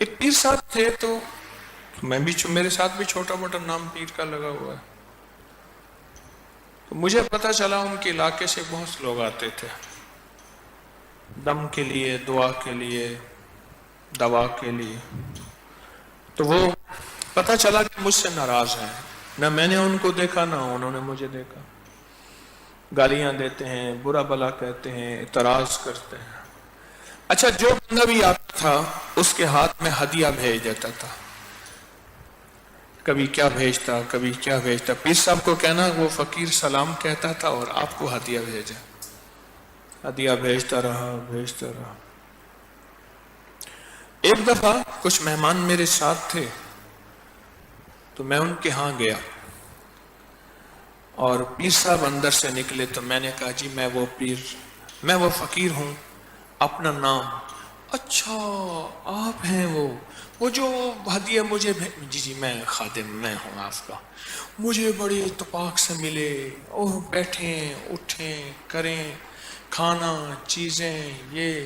ایک پیر صاحب تھے تو میں بھی میرے ساتھ بھی چھوٹا موٹا نام پیر کا لگا ہوا ہے. تو مجھے پتا چلا ان کے علاقے سے بہت سے لوگ آتے تھے دم کے لیے، دعا کے لیے، دوا کے لیے. تو وہ پتا چلا کہ مجھ سے ناراض ہیں. نہ میں نے ان کو دیکھا نہ انہوں نے مجھے دیکھا. گالیاں دیتے ہیں، برا بلا کہتے ہیں، اعتراض کرتے ہیں. اچھا، جو بندہ بھی آتا تھا اس کے ہاتھ میں ہدیہ بھیج دیتا تھا. کبھی کیا بھیجتا، کبھی کیا بھیجتا. پیر صاحب کو کہنا وہ فقیر سلام کہتا تھا اور آپ کو ہدیہ بھیجا. ہدیہ بھیجتا رہا بھیجتا رہا. ایک دفعہ کچھ مہمان میرے ساتھ تھے تو میں ان کے ہاں گیا اور پیر صاحب اندر سے نکلے تو میں نے کہا جی میں وہ پیر، میں وہ فقیر ہوں. اپنا نام. اچھا آپ ہیں وہ جو ہدیہ مجھے جی جی میں خادم، میں ہوں آپ کا. مجھے بڑے اتفاق سے ملے اور بیٹھیں اٹھیں کریں کھانا چیزیں. یہ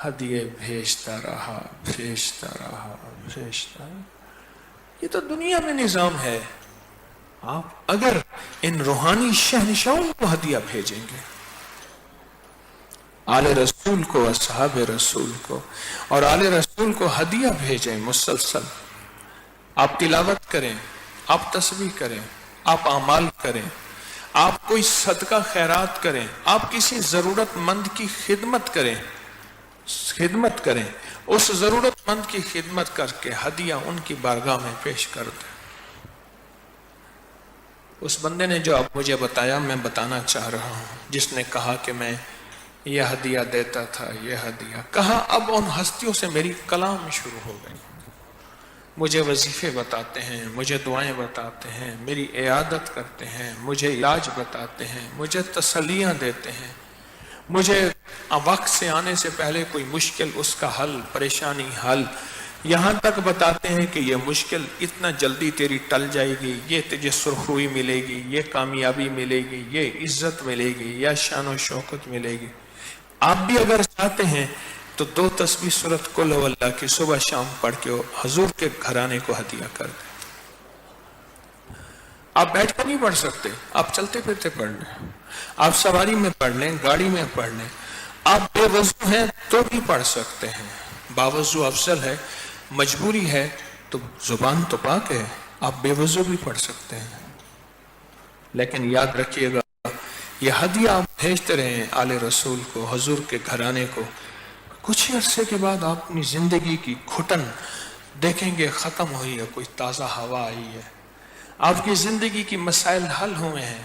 ہدیے بھیجتا رہا بھیجتا رہا بھیجتا. یہ تو دنیا میں نظام ہے. آپ اگر ان روحانی شہنشاہوں کو ہدیہ بھیجیں گے، آل رسول کو، اصحاب رسول کو، اور آل رسول کو ہدیہ بھیجیں مسلسل. آپ تلاوت کریں، آپ تسبیح کریں، آپ اعمال کریں، آپ کوئی صدقہ خیرات کریں، آپ کسی ضرورت مند کی خدمت کریں. اس ضرورت مند کی خدمت کر کے ہدیہ ان کی بارگاہ میں پیش کر دیں. اس بندے نے جو اب مجھے بتایا میں بتانا چاہ رہا ہوں، جس نے کہا کہ میں یہ ہدیہ دیتا تھا، یہ ہدیہ کہا. اب ان ہستیوں سے میری کلام شروع ہو گئی. مجھے وظیفے بتاتے ہیں، مجھے دعائیں بتاتے ہیں، میری عیادت کرتے ہیں، مجھے علاج بتاتے ہیں، مجھے تسلیاں دیتے ہیں، مجھے وقت سے آنے سے پہلے کوئی مشکل اس کا حل، پریشانی حل. یہاں تک بتاتے ہیں کہ یہ مشکل اتنا جلدی تیری ٹل جائے گی، یہ تجھے سرخروئی ملے گی، یہ کامیابی ملے گی، یہ عزت ملے گی، یا شان و شوکت ملے گی. آپ بھی اگر چاہتے ہیں تو 2 تسبیح سورۃ قل ہو اللہ کی صبح شام پڑھ کے حضور کے گھرانے کو ہدیہ کر دیں. آپ بیٹھ کر نہیں پڑھ سکتے، آپ چلتے پھرتے پڑھ لیں، آپ سواری میں پڑھ لیں، گاڑی میں پڑھ لیں. آپ بے وضو ہیں تو بھی پڑھ سکتے ہیں، باوضو افضل ہے. مجبوری ہے تو زبان تو پاک ہے، آپ بے وضو بھی پڑھ سکتے ہیں. لیکن یاد رکھیے گا یہ ہدیہ آپ بھیجتے رہیں آل رسول کو، حضور کے گھرانے کو. کچھ عرصے کے بعد آپ اپنی زندگی کی گھٹن دیکھیں گے ختم ہوئی ہے، کوئی تازہ ہوا آئی ہے، آپ کی زندگی کی مسائل حل ہوئے ہیں.